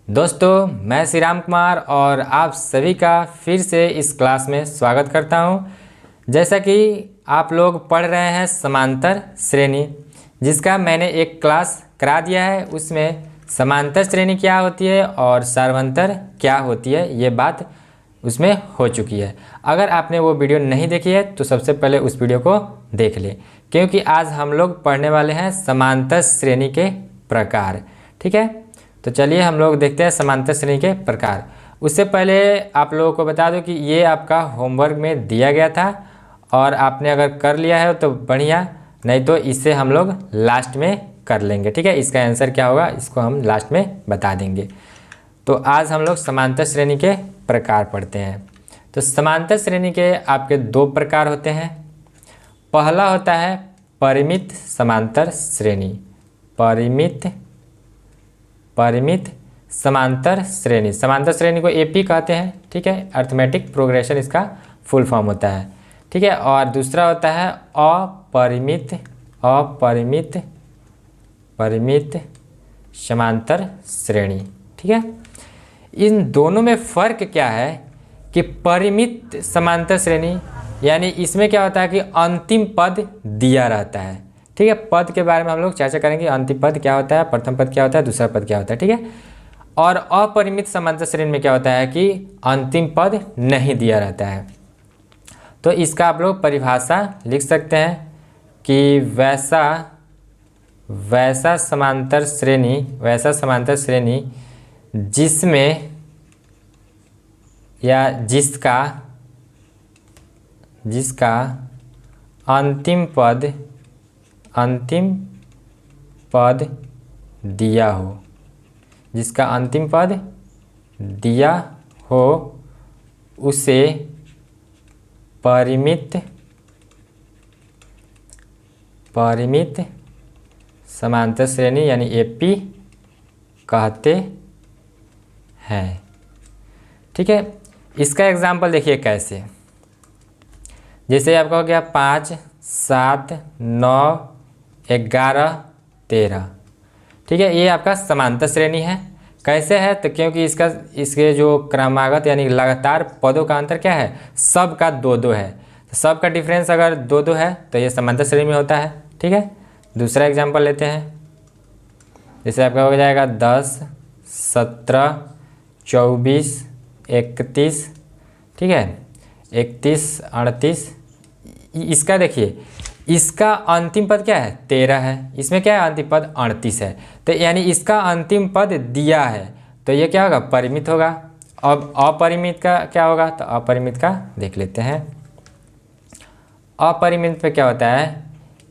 दोस्तों, मैं श्री राम कुमार और आप सभी का फिर से इस क्लास में स्वागत करता हूं। जैसा कि आप लोग पढ़ रहे हैं समांतर श्रेणी, जिसका मैंने एक क्लास करा दिया है। उसमें समांतर श्रेणी क्या होती है और सार्वंतर क्या होती है, ये बात उसमें हो चुकी है। अगर आपने वो वीडियो नहीं देखी है तो सबसे पहले उस वीडियो को देख लें, क्योंकि आज हम लोग पढ़ने वाले हैं समांतर श्रेणी के प्रकार। ठीक है, तो चलिए हम लोग देखते हैं समांतर श्रेणी के प्रकार। उससे पहले आप लोगों को बता दूं कि ये आपका होमवर्क में दिया गया था और आपने अगर कर लिया है तो बढ़िया, नहीं तो इससे हम लोग लास्ट में कर लेंगे। ठीक है, इसका आंसर क्या होगा इसको हम लास्ट में बता देंगे। तो आज हम लोग समांतर श्रेणी के प्रकार पढ़ते हैं। तो समांतर श्रेणी के आपके दो प्रकार होते हैं। पहला होता है परिमित समांतर श्रेणी। परिमित समांतर श्रेणी, समांतर श्रेणी को एपी कहते हैं। ठीक है, अर्थमेटिक प्रोग्रेशन इसका फुल फॉर्म होता है। ठीक है, और दूसरा होता है परिमित समांतर श्रेणी। ठीक है, इन दोनों में फ़र्क क्या है कि परिमित समांतर श्रेणी यानी इसमें क्या होता है कि अंतिम पद दिया रहता है। ठीक है, पद के बारे में हम लोग चर्चा करेंगे। अंतिम पद क्या होता है, प्रथम पद क्या होता है, दूसरा पद क्या होता है। ठीक है, और अपरिमित समांतर श्रेणी में क्या होता है कि अंतिम पद नहीं दिया रहता है। तो इसका आप लोग परिभाषा लिख सकते हैं कि वैसा समांतर श्रेणी जिसमें या जिसका अंतिम पद दिया हो, जिसका अंतिम पद दिया हो उसे परिमित समांतर श्रेणी यानी एपी कहते हैं। ठीक है, इसका एग्जाम्पल देखिए कैसे। जैसे आपका हो गया 5, 7, 9, 11, 13। ठीक है, ये आपका समांतर श्रेणी है। कैसे है तो क्योंकि इसके जो क्रमागत यानी लगातार पदों का अंतर क्या है, सब का 2-2 है। तो सब का डिफरेंस अगर 2-2 है तो ये समांतर श्रेणी में होता है। ठीक है, दूसरा एग्जाम्पल लेते हैं। जैसे आपका हो जाएगा 10, 17, 24, 31। ठीक है, 31, 38। इसका देखिए, इसका अंतिम पद क्या है, 13 है। इसमें क्या है, अंतिम पद 38 है। तो यानी इसका अंतिम पद दिया है, तो ये क्या होगा, परिमित होगा। अब अपरिमित का क्या होगा, तो अपरिमित का देख लेते हैं। अपरिमित पे क्या होता है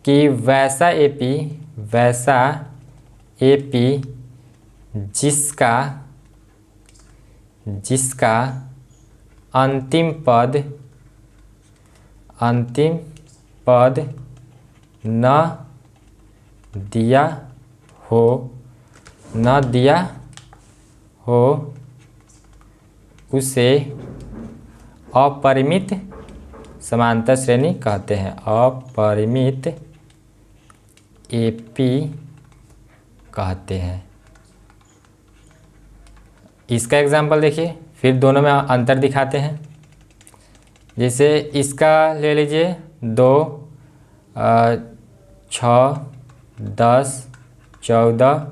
कि वैसा एपी जिसका अंतिम पद न दिया हो उसे अपरिमित समांतर श्रेणी कहते हैं। अपरिमित एपी कहते हैं। इसका एग्जाम्पल देखिए, फिर दोनों में अंतर दिखाते हैं। जैसे इसका ले लीजिए 2, 6, 10, 14,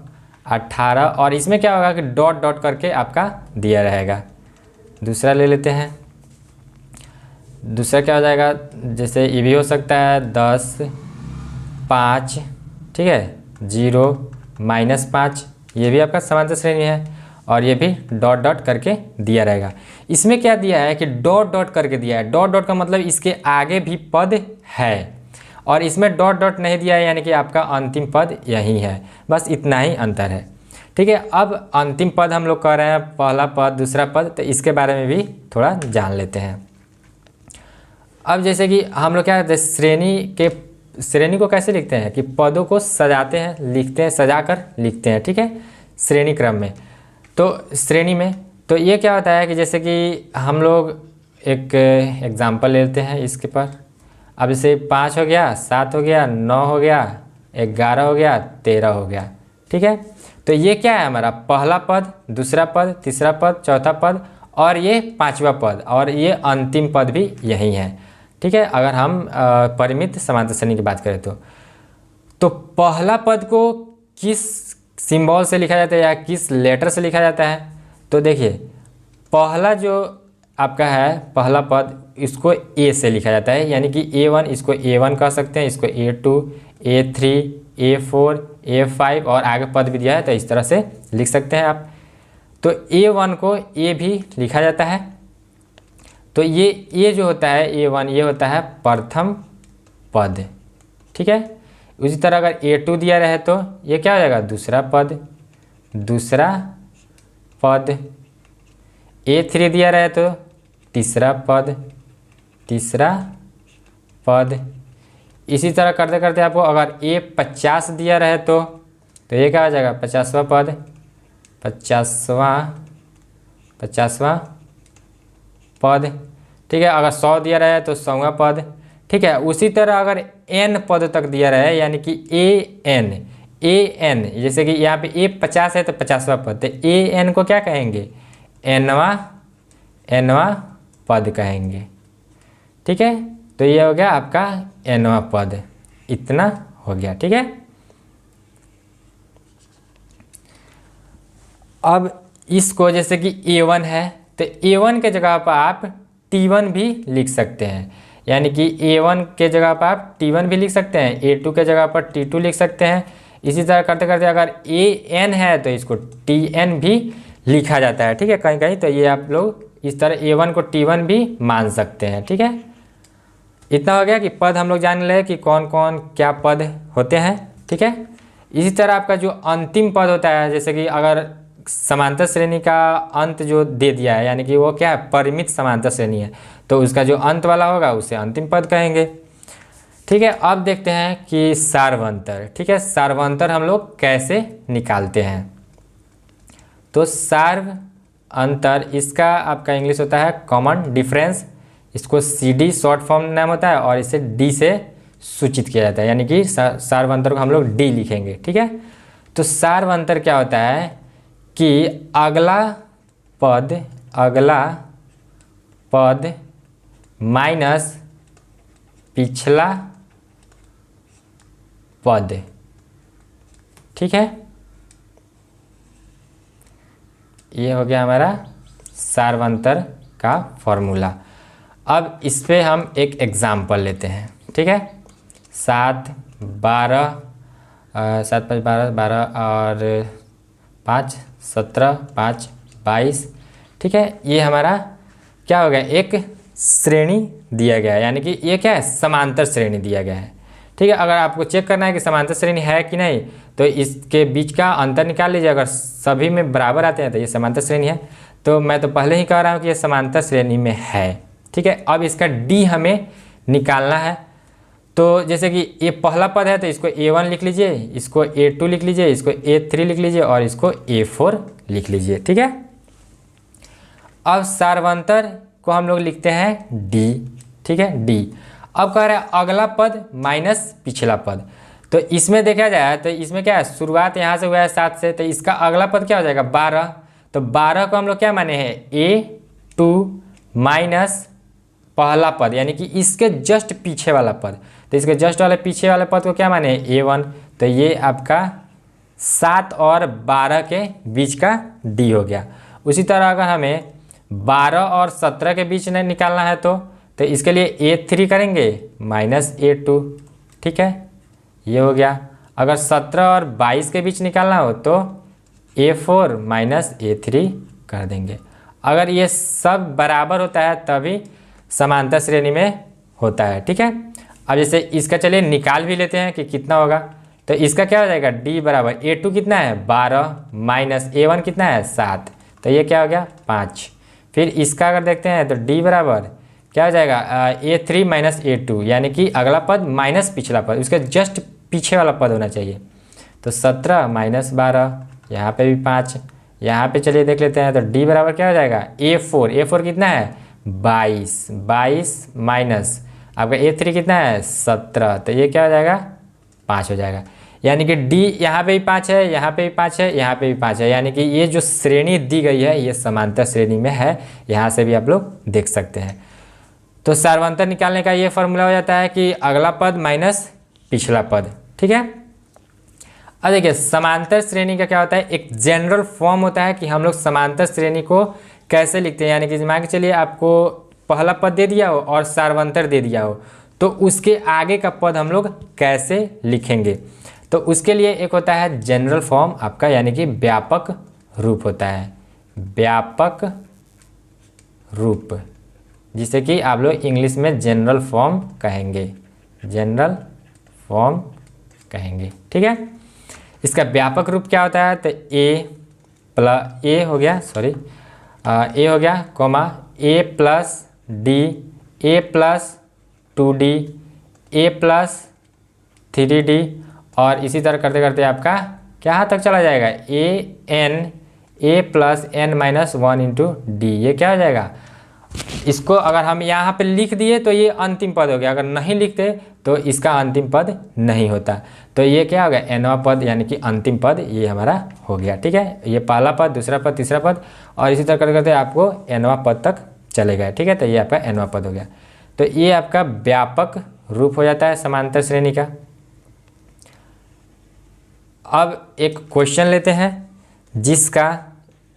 18 और इसमें क्या होगा कि डॉट डॉट करके आपका दिया रहेगा। दूसरा ले लेते हैं। दूसरा क्या हो जाएगा, जैसे ये भी हो सकता है 10, 5। ठीक है, 0, -5। ये भी आपका समांतर श्रेणी है और ये भी डॉट डॉट करके दिया रहेगा। इसमें क्या दिया है कि डॉट डॉट करके दिया है। डॉट डॉट का मतलब इसके आगे भी पद है और इसमें डॉट डॉट नहीं दिया है, यानी कि आपका अंतिम पद यही है। बस इतना ही अंतर है। ठीक है, अब अंतिम पद हम लोग कह रहे हैं, पहला पद, दूसरा पद, तो इसके बारे में भी थोड़ा जान लेते हैं। अब जैसे कि हम लोग क्या करते हैं, श्रेणी को कैसे लिखते हैं कि पदों को सजाते हैं, लिखते हैं, सजाकर लिखते हैं। ठीक है, श्रेणी क्रम में। तो श्रेणी में तो ये क्या होता है कि जैसे कि हम लोग एक एग्जाम्पल लेते हैं इसके पर। अब जैसे 5 हो गया, 7 हो गया, 9 हो गया, 11 हो गया, 13 हो गया। ठीक है, तो ये क्या है हमारा पहला पद, दूसरा पद, तीसरा पद, चौथा पद और ये पांचवा पद और ये अंतिम पद भी यही है। ठीक है, अगर हम परिमित समांतर श्रेणी की बात करें तो पहला पद को किस सिंबल से लिखा जाता है या किस लेटर से लिखा जाता है? तो देखिए पहला जो आपका है पहला पद, इसको ए से लिखा जाता है, यानी कि A1, इसको A1 कह सकते हैं, इसको A2, A3, A4, A5 और आगे पद भी दिया है तो इस तरह से लिख सकते हैं आप। तो A1 को A भी लिखा जाता है। तो ये जो होता है A1, ये होता है प्रथम पद। ठीक है, उसी तरह अगर A2 दिया रहे तो ये क्या हो जाएगा? दूसरा पद, दूसरा पद। A3 दिया रहे तो तीसरा पद, तीसरा पद। इसी तरह करते करते आपको अगर A50 दिया रहे तो ये क्या हो जाएगा? 50वां पद, 50वां पद। ठीक है, अगर 100 दिया रहे तो 100वां पद। ठीक है, उसी तरह अगर n पद तक दिया रहे यानी कि an, जैसे कि यहाँ पे A50 है तो 50वां पद, तो an को क्या कहेंगे? nवां पद कहेंगे। ठीक है, तो ये हो गया आपका nवां पद, इतना हो गया। ठीक है, अब इसको जैसे कि A1 है तो A1 के जगह पर आप T1 भी लिख सकते हैं, यानी कि A1 के जगह पर आप T1 भी लिख सकते हैं, A2 के जगह पर T2 लिख सकते हैं। इसी तरह करते करते अगर AN है तो इसको TN भी लिखा जाता है। ठीक है, कहीं कहीं तो ये आप लोग इस तरह A1 को T1 भी मान सकते हैं। ठीक है, इतना हो गया कि पद हम लोग जान ले कि कौन कौन क्या पद होते हैं। ठीक है, इसी तरह आपका जो अंतिम पद होता है, जैसे कि अगर समांतर श्रेणी का अंत जो दे दिया है यानी कि वो क्या है? परिमित समांतर श्रेणी है, तो उसका जो अंत वाला होगा उसे अंतिम पद कहेंगे। ठीक है, अब देखते हैं कि सार्वंतर। ठीक है, सार्वंतर हम लोग कैसे निकालते हैं? तो सार्वंतर इसका आपका इंग्लिश होता है कॉमन डिफरेंस, इसको CD शॉर्ट फॉर्म नाम होता है और इसे D से सूचित किया जाता है, यानी कि सार्वंतर को हम लोग D लिखेंगे। ठीक है, तो सार्वंतर क्या होता है कि अगला पद माइनस पिछला पद। ठीक है, ये हो गया हमारा सार्वंतर का फॉर्मूला। अब इस पे हम एक एग्जाम्पल लेते हैं। ठीक है, 7, 12, 7, 5, 12, 12 और 5, 17, 5, 22। ठीक है, ये हमारा क्या हो गया? एक श्रेणी दिया गया है, यानी कि ये क्या है? समांतर श्रेणी दिया गया है। ठीक है, अगर आपको चेक करना है कि समांतर श्रेणी है कि नहीं तो इसके बीच का अंतर निकाल लीजिए, अगर सभी में बराबर आते हैं तो ये समांतर श्रेणी है। तो मैं तो पहले ही कह रहा हूँ कि ये समांतर श्रेणी में है। ठीक है, अब इसका D हमें निकालना है। तो जैसे कि ये पहला पद है तो इसको A1 लिख लीजिए, इसको A2 लिख लीजिए, इसको A3 लिख लीजिए और इसको A4 लिख लीजिए। ठीक है, अब सार्वंतर को हम लोग लिखते हैं D। ठीक है, D। अब कह रहे हैं अगला पद माइनस पिछला पद, तो इसमें देखा जाए तो इसमें क्या है? शुरुआत यहाँ से हुआ है 7 से, तो इसका अगला पद क्या हो जाएगा? 12। तो 12 को हम लोग क्या माने हैं? A2 माइनस पहला पद, यानी कि इसके जस्ट पीछे वाला पद, तो इसके जस्ट वाले पीछे वाले पद को क्या माने हैं? A1। तो ये आपका 7 और 12 के बीच का D हो गया। उसी तरह अगर हमें 12 और 17 के बीच में निकालना है तो इसके लिए A3 करेंगे माइनस A2। ठीक है, ये हो गया। अगर 17 और 22 के बीच निकालना हो तो A4 माइनस A3 कर देंगे। अगर ये सब बराबर होता है तभी समांतर श्रेणी में होता है। ठीक है, अब जैसे इसका चलिए निकाल भी लेते हैं कि कितना होगा। तो इसका क्या हो जाएगा? D बराबर A2 कितना है? 12 माइनस A1 कितना है? 7। तो ये क्या हो गया? 5। फिर इसका अगर देखते हैं तो D बराबर क्या हो जाएगा? A3 माइनस A2, यानी कि अगला पद माइनस पिछला पद, उसके जस्ट पीछे वाला पद होना चाहिए। तो 17 माइनस 12, यहाँ पे भी 5, यहाँ पे चलिए देख लेते हैं। तो D बराबर क्या हो जाएगा? A4 कितना है? 22 माइनस आपका A3 कितना है? 17, तो ये क्या हो जाएगा? 5 हो जाएगा। यानी कि डी यहाँ पे भी 5 है, यहाँ पे भी 5 है, यहाँ पे भी 5 है, यानी कि ये जो श्रेणी दी गई है ये समांतर श्रेणी में है। यहाँ से भी आप लोग देख सकते हैं। तो सार्वंतर निकालने का ये फॉर्मूला हो जाता है कि अगला पद माइनस पिछला पद। ठीक है। अब देखिए समांतर श्रेणी का क्या होता है, एक जनरल फॉर्म होता है कि हम लोग समांतर श्रेणी को कैसे लिखते हैं। यानी कि मान के चलिए आपको पहला पद दे दिया हो और सार्वंतर दे दिया हो, तो उसके आगे का पद हम लोग कैसे लिखेंगे। तो उसके लिए एक होता है जनरल फॉर्म आपका, यानी कि व्यापक रूप होता है, व्यापक रूप, जिसे कि आप लोग इंग्लिश में जनरल फॉर्म कहेंगे, जनरल फॉर्म कहेंगे। ठीक है। इसका व्यापक रूप क्या होता है, तो ए हो गया, सॉरी ए हो गया कॉमा ए प्लस डी, ए प्लस 2d, ए प्लस 3d, और इसी तरह करते करते आपका क्या तक चला जाएगा, A plus N minus 1 into D. ये क्या हो जाएगा, इसको अगर हम यहाँ पे लिख दिए तो ये अंतिम पद हो गया, अगर नहीं लिखते तो इसका अंतिम पद नहीं होता। तो ये क्या हो गया, एनवा पद, यानी कि अंतिम पद ये हमारा हो गया। ठीक है। ये पहला पद, दूसरा पद, तीसरा पद, और इसी तरह करते करते आपको एनवा पद तक चले गए। ठीक है। तो ये आपका एनवा पद हो गया। तो ये आपका व्यापक रूप हो जाता है समांतर श्रेणी का। अब एक क्वेश्चन लेते हैं जिसका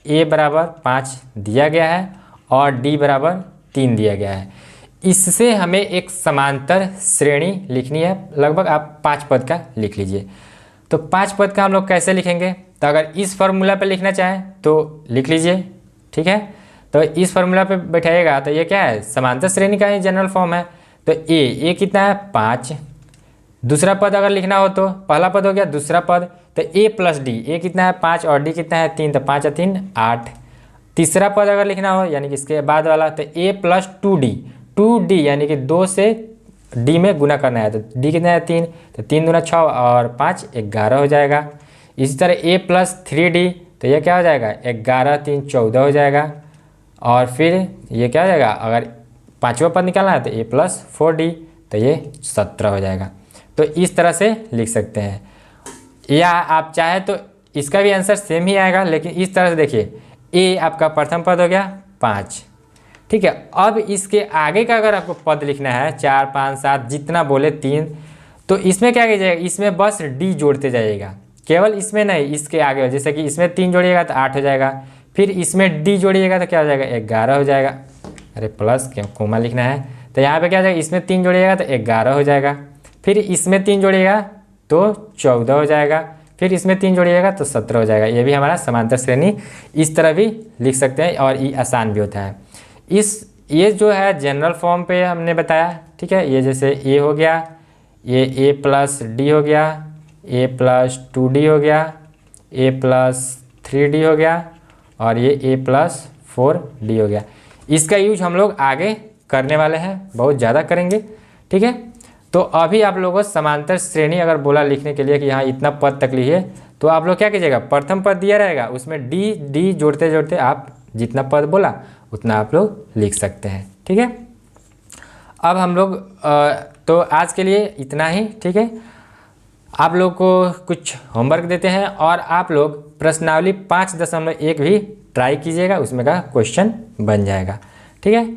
a बराबर 5 दिया गया है और d बराबर 3 दिया गया है। इससे हमें एक समांतर श्रेणी लिखनी है। लगभग आप 5 पद का लिख लीजिए। तो 5 पद का हम लोग कैसे लिखेंगे, तो अगर इस फार्मूला पे लिखना चाहें तो लिख लीजिए। ठीक है। तो इस फार्मूला पे बैठाइएगा तो ये क्या है, समांतर श्रेणी का ही जनरल फॉर्म है। तो ए कितना है, 5। दूसरा पद अगर लिखना हो तो पहला पद हो गया, दूसरा पद तो ए प्लस डी, ए कितना है 5 और डी कितना है 3, तो 5 और 3 8। तीसरा पद अगर लिखना हो यानी कि इसके बाद वाला, तो ए प्लस 2d यानी कि 2 से डी में गुना करना है। तो डी कितना है 3, तो 3 दूना 6 और 5 11 हो जाएगा। इसी तरह ए प्लस 3d, तो ये क्या हो जाएगा, 11 3 14 हो जाएगा। और फिर ये क्या हो जाएगा, अगर पाँचवा पद निकालना है तो ए प्लस 4d, तो ये 17 हो जाएगा। तो इस तरह से लिख सकते हैं, या आप चाहे तो इसका भी आंसर सेम ही आएगा, लेकिन इस तरह से देखिए ए आपका प्रथम पद हो गया 5। ठीक है। अब इसके आगे का अगर आपको पद लिखना है 4 5 7 जितना बोले 3, तो इसमें क्या कीजिएगा, इसमें बस डी जोड़ते जाइएगा, केवल इसमें नहीं, इसके आगे। जैसे कि इसमें 3 जोड़िएगा तो 8 हो जाएगा, फिर इसमें डी जोड़िएगा तो क्या हो जाएगा, 11 हो जाएगा। अरे प्लस क्यों कोमा लिखना है, तो यहाँ पे क्या हो जाएगा, इसमें 3 जोड़िएगा तो 11 हो जाएगा, फिर इसमें 3 जोड़िएगा तो 14 हो जाएगा, फिर इसमें 3 जोड़िएगा तो 17 हो जाएगा। ये भी हमारा समांतर श्रेणी इस तरह भी लिख सकते हैं और ये आसान भी होता है। ये जो है जनरल फॉर्म पे हमने बताया। ठीक है। ये जैसे ए हो गया, ये ए प्लस डी हो गया, ए प्लस 2d हो गया, ए प्लस 3d हो गया, और ये ए प्लस 4d हो गया। इसका यूज हम लोग आगे करने वाले हैं, बहुत ज़्यादा करेंगे। ठीक है। तो अभी आप लोगों को समांतर श्रेणी अगर बोला लिखने के लिए कि हाँ इतना पद तक लिखिए, तो आप लोग क्या कीजिएगा, प्रथम पद दिया रहेगा उसमें डी जोड़ते जोड़ते आप जितना पद बोला उतना आप लोग लिख सकते हैं। ठीक है। अब हम लोग तो आज के लिए इतना ही। ठीक है। आप लोग को कुछ होमवर्क देते हैं और आप लोग प्रश्नावली 5.1 भी ट्राई कीजिएगा, उसमें का क्वेश्चन बन जाएगा। ठीक है।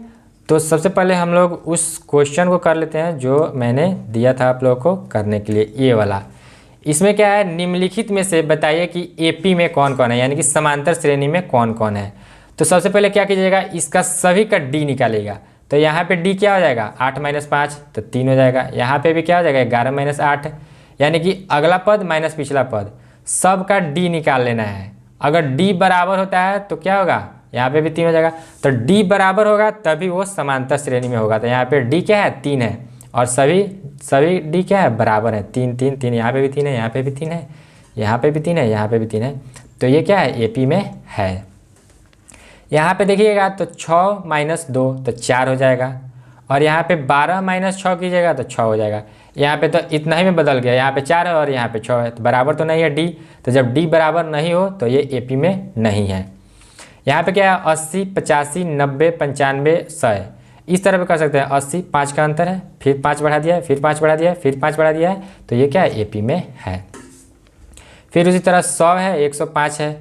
तो सबसे पहले हम लोग उस क्वेश्चन को कर लेते हैं जो मैंने दिया था आप लोगों को करने के लिए, ये वाला। इसमें क्या है, निम्नलिखित में से बताइए कि एपी में कौन कौन है, यानी कि समांतर श्रेणी में कौन कौन है। तो सबसे पहले क्या कीजिएगा, इसका सभी का डी निकालेगा। तो यहाँ पे डी क्या हो जाएगा, 8 - 5 तो 3 हो जाएगा। यहाँ पे भी क्या हो जाएगा, 11 - 8, यानी कि अगला पद माइनस पिछला पद, सब का डी निकाल लेना है। अगर डी बराबर होता है तो क्या होगा, यहाँ पे भी 3 हो जाएगा। तो डी बराबर होगा तभी वो समांतर श्रेणी में होगा। तो यहाँ पे डी क्या है, 3 है, और सभी डी क्या है, बराबर है, 3 3 3। यहाँ पे भी 3 है, यहाँ पे भी 3 है, यहाँ पे भी 3 है, यहाँ पे भी 3 है। तो ये क्या है, एपी में है। यहाँ पे देखिएगा तो 6 - 2 तो 4 हो जाएगा, और यहाँ पे 12 - 6 कीजिएगा तो 6 हो जाएगा। यहाँ पे तो इतना ही में बदल गया, यहाँ पे 4 है और यहाँ पे 6 है, तो बराबर तो नहीं है डी। तो जब डी बराबर नहीं हो तो ये एपी में नहीं है। यहाँ पे क्या है, 80 85 90 95 100, इस तरह पे कर सकते हैं। 80 5 का अंतर है, फिर 5 बढ़ा दिया है, फिर 5 बढ़ा दिया है, फिर 5 बढ़ा दिया है, तो ये क्या है, एपी में है। फिर उसी तरह 100 है, 105 है,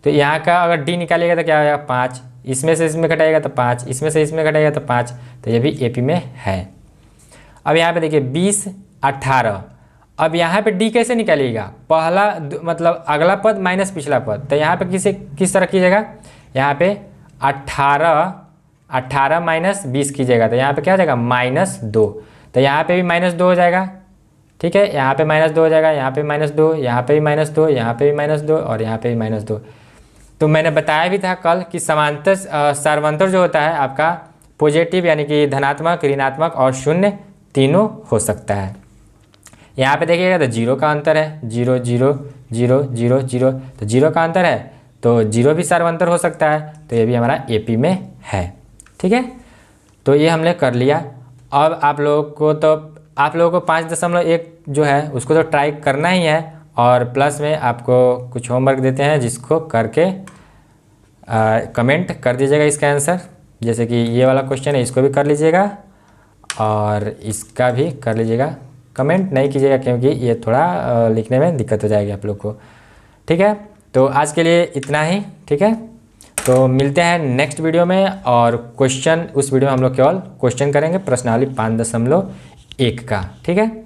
तो यहाँ का अगर डी निकालिएगा तो क्या हो जाएगा 5, इसमें से इसमें घटाएगा तो 5, इसमें से इसमें घटाएगा तो 5, तो ये भी एपी में है। अब यहाँ पे देखिए 20, 18, अब यहाँ पे डी कैसे निकालिएगा, पहला मतलब अगला पद माइनस पिछला पद, तो यहाँ पे किस तरह कीजिएगा, यहाँ पे 18 माइनस 20 कीजिएगा, तो यहाँ पे क्या हो जाएगा -2, तो यहाँ पे भी -2 हो जाएगा, ठीक है, यहाँ पे -2 हो जाएगा, यहाँ पे -2, यहाँ पे भी -2, यहाँ पे भी -2 और यहाँ पे भी -2। तो मैंने बताया भी था कल कि समांतर सर्वंतर जो होता है आपका पॉजिटिव यानी कि धनात्मक, ऋणात्मक और शून्य तीनों हो सकता है। यहाँ पे देखिएगा तो 0 का अंतर है, 0 0 0 0 0, तो 0 का अंतर है तो 0 भी सर्वंतर हो सकता है, तो ये भी हमारा एपी में है। ठीक है, तो ये हमने कर लिया। अब आप लोगों को 5.1 जो है उसको तो ट्राई करना ही है, और प्लस में आपको कुछ होमवर्क देते हैं जिसको करके कमेंट कर दीजिएगा इसका आंसर। जैसे कि ये वाला क्वेश्चन है, इसको भी कर लीजिएगा और इसका भी कर लीजिएगा। कमेंट नहीं कीजिएगा क्योंकि ये थोड़ा लिखने में दिक्कत हो जाएगी आप लोग को। ठीक है, तो आज के लिए इतना ही। ठीक है, तो मिलते हैं नेक्स्ट वीडियो में, और क्वेश्चन उस वीडियो में हम लोग केवल क्वेश्चन करेंगे प्रश्नावली 5.1 का। ठीक है।